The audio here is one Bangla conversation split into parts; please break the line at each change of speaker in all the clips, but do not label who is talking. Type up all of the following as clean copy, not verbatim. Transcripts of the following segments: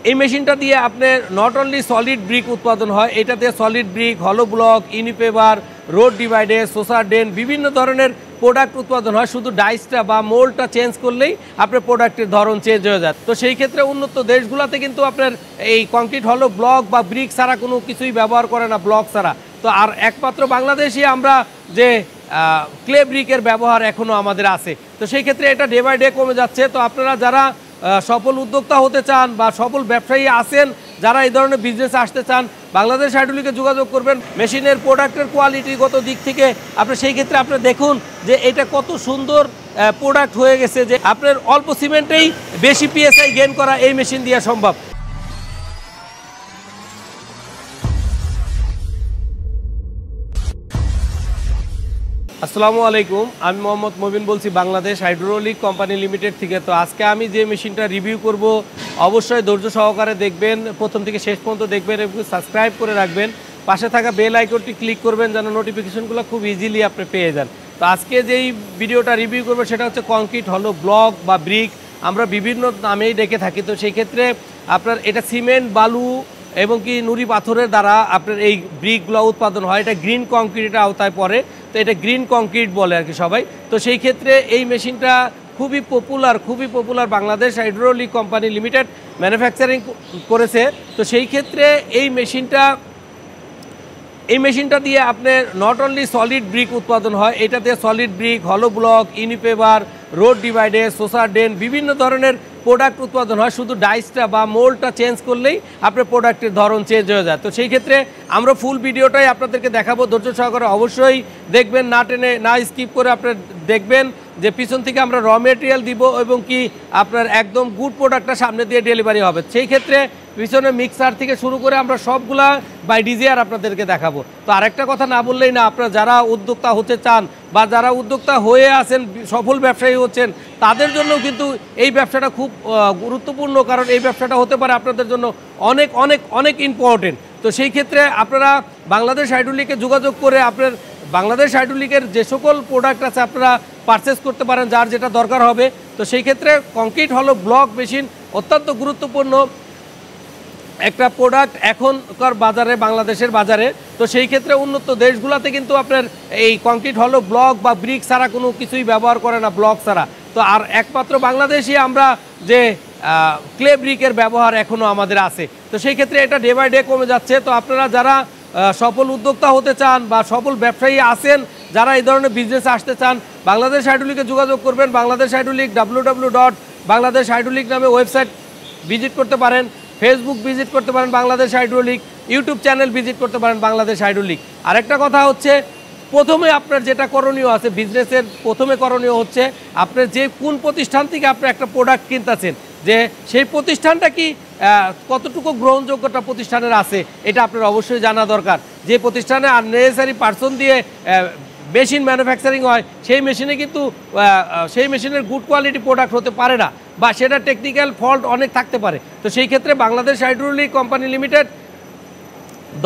এই মেশিনটা দিয়ে আপনার নট অনলি সলিড ব্রিক উৎপাদন হয়, এটাতে সলিড ব্রিক, হলো block, unipaver, road divider, saucer drain বিভিন্ন ধরনের প্রোডাক্ট উৎপাদন হয়। শুধু ডাইসটা বা মোল্ডটা চেঞ্জ করলেই আপনার প্রোডাক্টের ধরন চেঞ্জ হয়ে যায়। তো সেই ক্ষেত্রে উন্নত দেশগুলোতে কিন্তু আপনার এই কংক্রিট হলো ব্লক বা ব্রিক ছাড়া কোনো কিছুই ব্যবহার করে না, ব্লক ছাড়া। তো আর একমাত্র বাংলাদেশে আমরা যে ক্লে ব্রিকের ব্যবহার এখনও আমাদের আছে। তো সেই ক্ষেত্রে এটা ডে বাই ডে কমে যাচ্ছে। তো আপনারা যারা সফল উদ্যোক্তা হতে চান বা সফল ব্যবসায়ী আছেন, যারা এই ধরনের বিজনেসে আসতে চান, বাংলাদেশ হাইড্রোলিকে যোগাযোগ করবেন। মেশিনের প্রোডাক্টের কোয়ালিটিগত দিক থেকে আপনি সেই ক্ষেত্রে আপনি দেখুন যে এটা কত সুন্দর প্রোডাক্ট হয়ে গেছে, যে আপনার অল্প সিমেন্টেই বেশি পিএসআই গেইন করা এই মেশিন দিয়ে সম্ভব। আসসালামু আলাইকুম, আমি মোহাম্মদ মবিন বলছি বাংলাদেশ হাইড্রোলিক কোম্পানি লিমিটেড থেকে। তো আজকে আমি যে মেশিনটা রিভিউ করব অবশ্যই ধৈর্য সহকারে দেখবেন, প্রথম থেকে শেষ পর্যন্ত দেখবেন এবং সাবস্ক্রাইব করে রাখবেন। পাশে থাকা বেল আইকনটি ক্লিক করবেন যেন নোটিফিকেশনগুলো খুব ইজিলি আপনি পেয়ে যান। তো আজকে যেই ভিডিওটা রিভিউ করবো সেটা হচ্ছে কংক্রিট হলো ব্লক বা ব্রিক, আমরা বিভিন্ন নামেই ডেকে থাকি। তো সেই ক্ষেত্রে আপনার এটা সিমেন্ট, বালু এবং কি নুড়ি পাথরের দ্বারা আপনার এই ব্রিকগুলো উৎপাদন হয়। এটা গ্রিন কংক্রিটের আওতায় পড়ে, তো এটা গ্রিন কংক্রিট বলে আর কি সবাই। তো সেই ক্ষেত্রে এই মেশিনটা খুবই popular Bangladesh hydraulic company limited manufacturing করেছে। তো সেই ক্ষেত্রে এই মেশিনটা দিয়ে আপনার নট অনলি সলিড ব্রিক উৎপাদন হয়, এটাতে সলিড ব্রিক, হলো block, unipaver, road divider, saucer drain বিভিন্ন ধরনের প্রোডাক্ট উৎপাদন হয়। শুধু ডাইসটা বা মোল্ডটা চেঞ্জ করলেই আপনার প্রোডাক্টের ধরন চেঞ্জ হয়ে যায়। তো সেই ক্ষেত্রে আমরা ফুল ভিডিওটাই আপনাদেরকে দেখাবো, ধৈর্য সহকারে অবশ্যই দেখবেন, না টেনে না স্কিপ করে আপনার দেখবেন যে পিছন থেকে আমরা র মেটেরিয়াল দিব এবং কি আপনার একদম গুড প্রোডাক্টটা সামনে দিয়ে ডেলিভারি হবে। সেই ক্ষেত্রে পিছনে মিক্সার থেকে শুরু করে আমরা সবগুলা বাই ডিজিআর আপনাদেরকে দেখাবো। তো আরেকটা কথা না বললেই না, আপনারা যারা উদ্যোক্তা হতে চান বা যারা উদ্যোক্তা হয়ে আছেন, সফল ব্যবসায়ী হচ্ছেন, তাদের জন্য কিন্তু এই ব্যবসাটা খুব গুরুত্বপূর্ণ, কারণ এই ব্যবসাটা হতে পারে আপনাদের জন্য অনেক অনেক অনেক ইম্পর্টেন্ট। তো সেই ক্ষেত্রে আপনারা বাংলাদেশ হাইড্রোলিকে যোগাযোগ করে আপনার বাংলাদেশ হাইড্রোলিকের যে সকল প্রোডাক্ট আছে আপনারা পারচেস করতে পারেন, যার যেটা দরকার হবে। তো সেই ক্ষেত্রে কংক্রিট হলো ব্লক মেশিন অত্যন্ত গুরুত্বপূর্ণ একটা প্রোডাক্ট এখনকার বাজারে, বাংলাদেশের বাজারে। তো সেই ক্ষেত্রে উন্নত দেশগুলোতে কিন্তু আপনার এই কংক্রিট হলো ব্লক বা ব্রিক ছাড়া কোনো কিছুই ব্যবহার করে না, ব্লক ছাড়া। তো আর একমাত্র বাংলাদেশে আমরা যে ক্লে ব্রিকের ব্যবহার এখনও আমাদের আছে। তো সেই ক্ষেত্রে এটা ডে বাই ডে কমে যাচ্ছে। তো আপনারা যারা সফল উদ্যোক্তা হতে চান বা সফল ব্যবসায়ী আছেন, যারা এই ধরনের বিজনেসে আসতে চান, বাংলাদেশ হাইড্রোলিকে যোগাযোগ করবেন। বাংলাদেশ হাইড্রোলিক www.bangladeshhydraulic নামে ওয়েবসাইট ভিজিট করতে পারেন, ফেসবুক ভিজিট করতে পারেন Bangladesh hydraulic, YouTube channel visit করতে পারেন বাংলাদেশ হাইড্রোলিক। আরেকটা কথা হচ্ছে, প্রথমে আপনার যেটা করণীয় আছে বিজনেসের, প্রথমে করণীয় হচ্ছে আপনার যে কোন প্রতিষ্ঠান থেকে আপনি একটা প্রোডাক্ট কিনতেছেন, যে সেই প্রতিষ্ঠানটা কি কতটুকু গ্রহণযোগ্যতা প্রতিষ্ঠানের আছে, এটা আপনার অবশ্যই জানা দরকার। যে প্রতিষ্ঠানে আননেসেসারি পার্সন দিয়ে মেশিন ম্যানুফ্যাকচারিং হয়, সেই মেশিনে কিন্তু সেই মেশিনের গুড কোয়ালিটি প্রোডাক্ট হতে পারে না, বা সেটা টেকনিক্যাল ফল্ট অনেক থাকতে পারে। তো সেই ক্ষেত্রে বাংলাদেশ হাইড্রোলিক কোম্পানি লিমিটেড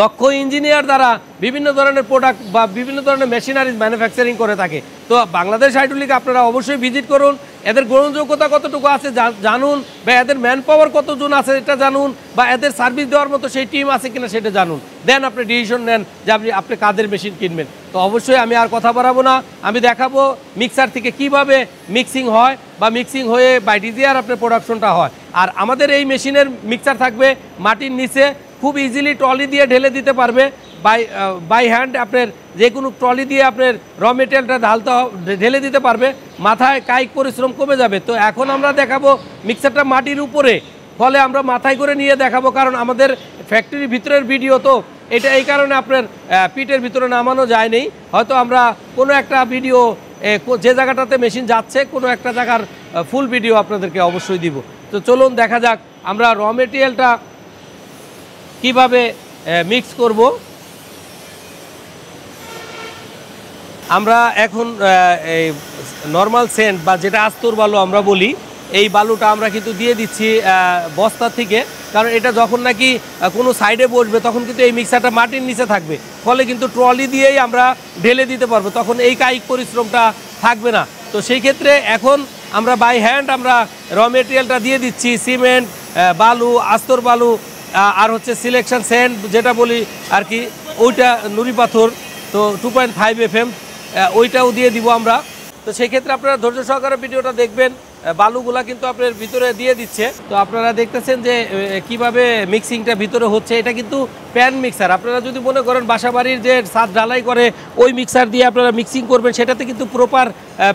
দক্ষ ইঞ্জিনিয়ার দ্বারা বিভিন্ন ধরনের প্রোডাক্ট বা বিভিন্ন ধরনের মেশিনারিজ ম্যানুফ্যাকচারিং করে থাকে। তো বাংলাদেশ হাইড্রোলিক আপনারা অবশ্যই ভিজিট করুন, এদের গ্রহণযোগ্যতা কতটুকু আছে জানুন, বা এদের ম্যান পাওয়ার কতজন আছে এটা জানুন, বা এদের সার্ভিস দেওয়ার মতো সেই টিম আছে কিনা সেটা জানুন। দেন আপনি ডিসিশন নেন যে আপনি কাদের মেশিন কিনবেন। তো অবশ্যই আমি আর কথা বাড়াবো না, আমি দেখাবো মিক্সার থেকে কিভাবে মিক্সিং হয় বা মিক্সিং হয়ে বাই ডিজিআর আপনার প্রোডাকশনটা হয়। আর আমাদের এই মেশিনের মিক্সার থাকবে মাটির নিচে, খুব ইজিলি ট্রলি দিয়ে ঢেলে দিতে পারবে, বাই হ্যান্ড আপনার যে কোনো ট্রলি দিয়ে আপনার র মেটেরিয়ালটা ঢেলে দিতে পারবে, মাথায় কায়িক পরিশ্রম কমে যাবে। তো এখন আমরা দেখাবো মিক্সারটা মাটির উপরে, ফলে আমরা মাথায় করে নিয়ে দেখাবো, কারণ আমাদের ফ্যাক্টরির ভিতরের ভিডিও, তো এটা এই কারণে আপনার পিঠের ভিতরে নামানো যায়নি। হয়তো আমরা কোনো একটা ভিডিও যে জায়গাটাতে মেশিন যাচ্ছে, কোনো একটা জায়গার ফুল ভিডিও আপনাদেরকে অবশ্যই দিব। তো চলুন দেখা যাক আমরা র মেটেরিয়ালটা কিভাবে মিক্স করব। আমরা এখন এই নর্মাল সেন্ট বা যেটা আস্তর বালু আমরা বলি, এই বালুটা আমরা কিন্তু দিয়ে দিচ্ছি বস্তা থেকে, কারণ এটা যখন নাকি কোনো সাইডে বসবে তখন কিন্তু এই মিক্সারটা মাটির নিচে থাকবে, ফলে কিন্তু ট্রলি দিয়েই আমরা ঢেলে দিতে পারবো, তখন এই কায়িক পরিশ্রমটা থাকবে না। তো সেই ক্ষেত্রে এখন আমরা বাই হ্যান্ড আমরা র মেটেরিয়ালটা দিয়ে দিচ্ছি, সিমেন্ট, বালু, আস্তর বালু, আর হচ্ছে সিলেকশন স্যান্ড যেটা বলি আর কি, ওইটা নুড়ি পাথর, তো 2.5 FM ওইটাও দিয়ে দিব আমরা। তো সেই ক্ষেত্রে আপনারা ধৈর্য সহকারে ভিডিওটা দেখবেন। বালুগুলা কিন্তু আপনার ভিতরে দিয়ে দিচ্ছে, তো আপনারা দেখতেছেন যে কিভাবে মিক্সিংটা ভিতরে হচ্ছে। এটা কিন্তু প্যান মিক্সার। আপনারা যদি মনে করেন বাসাবাড়ির যে ছাদ ঢালাই করে ওই মিক্সার দিয়ে আপনারা মিক্সিং করবেন, সেটাতে কিন্তু প্রপার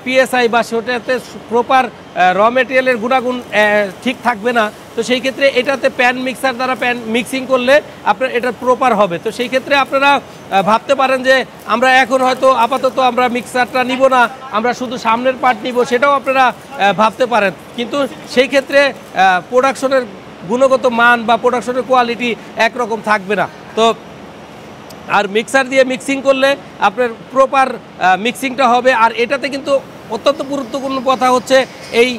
পিএসআই বা সেটাতে প্রপার র মেটেরিয়ালের গুণাগুণ ঠিক থাকবে না। তো সেই ক্ষেত্রে এটাতে প্যান মিক্সার দ্বারা প্যান মিক্সিং করলে আপনার এটা প্রপার হবে। তো সেই ক্ষেত্রে আপনারা ভাবতে পারেন যে আমরা এখন হয়তো আপাতত আমরা মিক্সারটা নিব না, আমরা শুধু সামনের পার্ট নিব, সেটাও আপনারা ভাবতে পারেন। কিন্তু সেই ক্ষেত্রে প্রোডাকশনের গুণগত মান বা প্রোডাকশনের কোয়ালিটি একরকম থাকবে না। তো আর মিক্সার দিয়ে মিক্সিং করলে আপনার প্রপার মিক্সিংটা হবে। আর এটাতে কিন্তু অত্যন্ত গুরুত্বপূর্ণ কথা হচ্ছে এই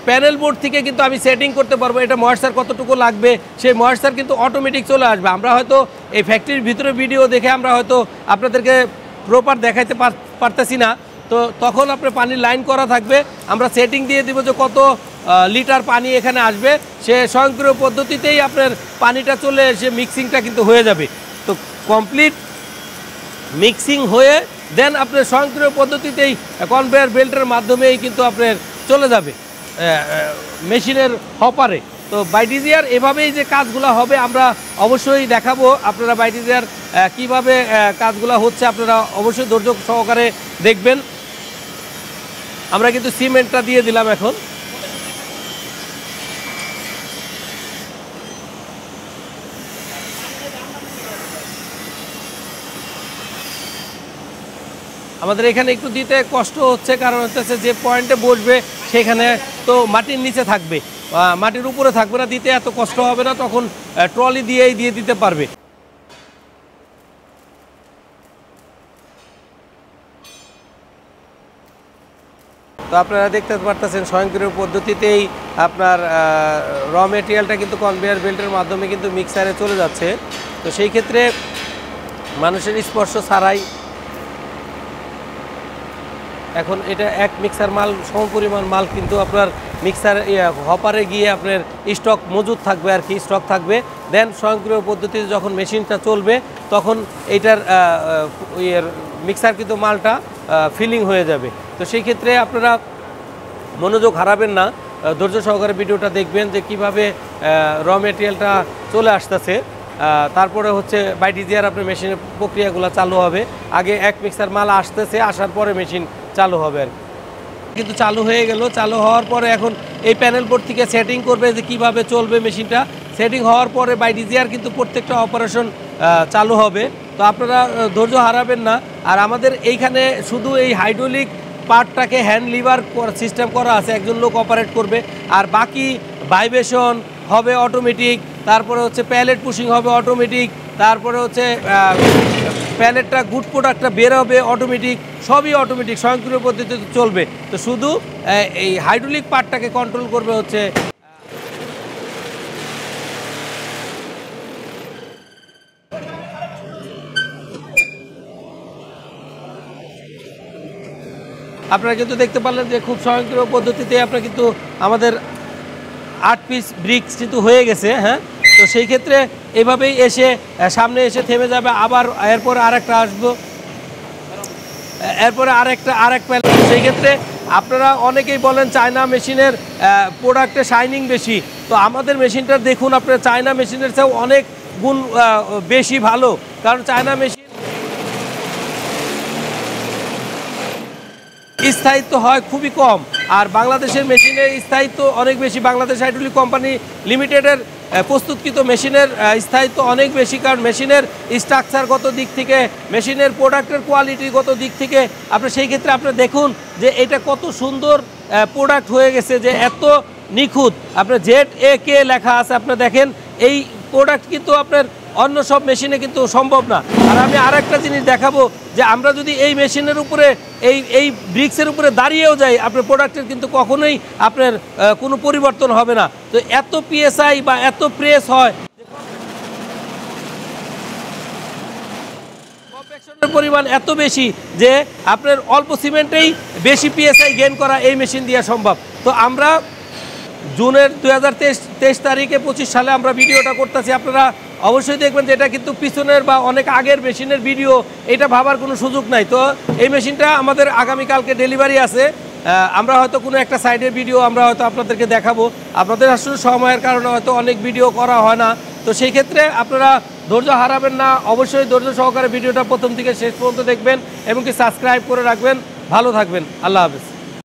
প্যানেল বোর্ড থেকে কিন্তু আমি সেটিং করতে পারবো এটা ময়েশ্চার কতটুকু লাগবে, সেই ময়েশ্চার কিন্তু অটোমেটিক চলে আসবে। আমরা হয়তো এই ফ্যাক্টরির ভিতরে ভিডিও দেখে আমরা হয়তো আপনাদেরকে প্রপার দেখাইতে পারতেছি না, তো তখন আপনার পানির লাইন করা থাকবে, আমরা সেটিং দিয়ে দিব যে কত লিটার পানি এখানে আসবে, সে স্বয়ংক্রিয় পদ্ধতিতেই আপনার পানিটা চলে এসে মিক্সিংটা কিন্তু হয়ে যাবে। তো কমপ্লিট মিক্সিং হয়ে দেন আপনার স্বয়ংক্রিয় পদ্ধতিতেই কনভেয়ার বেল্টের মাধ্যমেই কিন্তু আপনার চলে যাবে মেশিনের হপারে। তো বাইটিজিআর এভাবেই যে কাজগুলো হবে আমরা অবশ্যই দেখাবো। আপনারা বাইটিজিআর কীভাবে কাজগুলো হচ্ছে আপনারা অবশ্যই ধৈর্য সহকারে দেখবেন। আমরা কিন্তু সিমেন্টটা দিয়ে দিলাম এখন। আমাদের এখানে একটু দিতে কষ্ট হচ্ছে, কারণ হচ্ছে যে পয়েন্টে বসবে সেখানে তো মাটির নিচে থাকবে, মাটির উপরে থাকবে না, দিতে এত কষ্ট হবে না, তখন ট্রলি দিয়েই দিয়ে দিতে পারবে। তো আপনারা দেখতে পারতেছেন স্বয়ংক্রিয় পদ্ধতিতেই আপনার র মেটেরিয়ালটা কিন্তু কনভেয়ার বেল্টের মাধ্যমে কিন্তু মিক্সারে চলে যাচ্ছে। তো সেই ক্ষেত্রে মানুষের স্পর্শ ছাড়াই এখন এটা এক মিক্সার মাল সমপরিমাণ মাল কিন্তু আপনার মিক্সার হপারে গিয়ে আপনার স্টক মজুদ থাকবে আর কি, স্টক থাকবে। দেন স্বয়ংক্রিয় পদ্ধতিতে যখন মেশিনটা চলবে তখন এইটার মিক্সার কিন্তু মালটা ফিলিং হয়ে যাবে। তো সেই ক্ষেত্রে আপনারা মনোযোগ হারাবেন না, ধৈর্য সহকারে ভিডিওটা দেখবেন যে কিভাবে র মেটেরিয়ালটা চলে আসতেছে। তারপরে হচ্ছে বাইটিজিআর আপনার মেশিনের প্রক্রিয়াগুলো চালু হবে। আগে এক মিক্সার মাল আসতেছে, আসার পরে মেশিন চালু হবে আর কিন্তু চালু হয়ে গেল। চালু হওয়ার পরে এখন এই প্যানেল বোর্ড থেকে সেটিং করবে যে কিভাবে চলবে মেশিনটা। সেটিং হওয়ার পরে বাইটিজিআর কিন্তু প্রত্যেকটা অপারেশন চালু হবে। তো আপনারা ধৈর্য হারাবেন না। আর আমাদের এইখানে শুধু এই হাইড্রোলিক পার্টটাকে হ্যান্ড লিভার সিস্টেম করা আছে, একজন লোক অপারেট করবে। আর বাকি ভাইব্রেশন হবে অটোমেটিক, তারপরে হচ্ছে প্যালেট পুশিং হবে অটোমেটিক, তারপরে হচ্ছে প্যালেটটা গুড প্রোডাক্টটা বের হবে অটোমেটিক, সবই অটোমেটিক স্বয়ংক্রিয় পদ্ধতিতে চলবে। তো শুধু এই হাইড্রোলিক পার্টটাকে কন্ট্রোল করবে হচ্ছে আপনারা কিন্তু দেখতে পারলেন যে খুব স্বয়ংক্রিয় পদ্ধতিতে আপনার কিন্তু আমাদের 8 পিস ব্রিক্স কিন্তু হয়ে গেছে। হ্যাঁ, তো সেই ক্ষেত্রে এভাবেই এসে সামনে এসে থেমে যাবে, আবার এরপরে আরেকটা আসবো, এরপরে আরেক প্যানেল। সেই ক্ষেত্রে আপনারা অনেকেই বলেন চায়না মেশিনের প্রোডাক্টে শাইনিং বেশি, তো আমাদের মেশিনটা দেখুন আপনার চায়না মেশিনের চেয়েও অনেক গুণ বেশি ভালো, কারণ চায়না মেশিন স্থায়িত্ব হয় খুবই কম, আর বাংলাদেশের মেশিনের স্থায়িত্ব অনেক বেশি। বাংলাদেশ হাইড্রোলিক কোম্পানি লিমিটেডের প্রস্তুতকৃত মেশিনের স্থায়িত্ব অনেক বেশি, কারণ মেশিনের স্ট্রাকচারগত দিক থেকে, মেশিনের প্রোডাক্টের কোয়ালিটিগত দিক থেকে আপনি সেই ক্ষেত্রে আপনি দেখুন যে এটা কত সুন্দর প্রোডাক্ট হয়ে গেছে, যে এত নিখুঁত। আপনার ZAK লেখা আছে, আপনি দেখেন এই প্রোডাক্ট কিন্তু আপনার অন্য সব মেশিনে কিন্তু সম্ভব না। আর আমি আরেকটা জিনিস দেখাবো যে আমরা যদি এই মেশিনের উপরে এই ব্রিক্সের উপরে দাঁড়িয়েও যাই, আপনার প্রোডাক্টের কিন্তু কখনোই আপনার কোনো পরিবর্তন হবে না। তো এত PSI বা এত প্রেস হয়, কম্প্যাকশনের পরিমাণ এত বেশি যে আপনার অল্প সিমেন্টেই বেশি PSI গেইন করা এই মেশিন দিয়ে সম্ভব। তো আমরা জুনের 2023 তারিখে 25 সালে আমরা ভিডিওটা করতেছি। আপনারা অবশ্যই দেখবেন যে এটা কিন্তু পিছনের বা অনেক আগের মেশিনের ভিডিও, এটা ভাবার কোনো সুযোগ নাই। তো এই মেশিনটা আমাদের আগামীকালকে ডেলিভারি আছে। আমরা হয়তো কোনো একটা সাইডের ভিডিও আমরা হয়তো আপনাদেরকে দেখাবো। আপনাদের আসলে সময়ের কারণে হয়তো অনেক ভিডিও করা হয় না, তো সেই ক্ষেত্রে আপনারা ধৈর্য হারাবেন না, অবশ্যই ধৈর্য সহকারে ভিডিওটা প্রথম থেকে শেষ পর্যন্ত দেখবেন এবং কি সাবস্ক্রাইব করে রাখবেন। ভালো থাকবেন, আল্লাহ হাফেজ।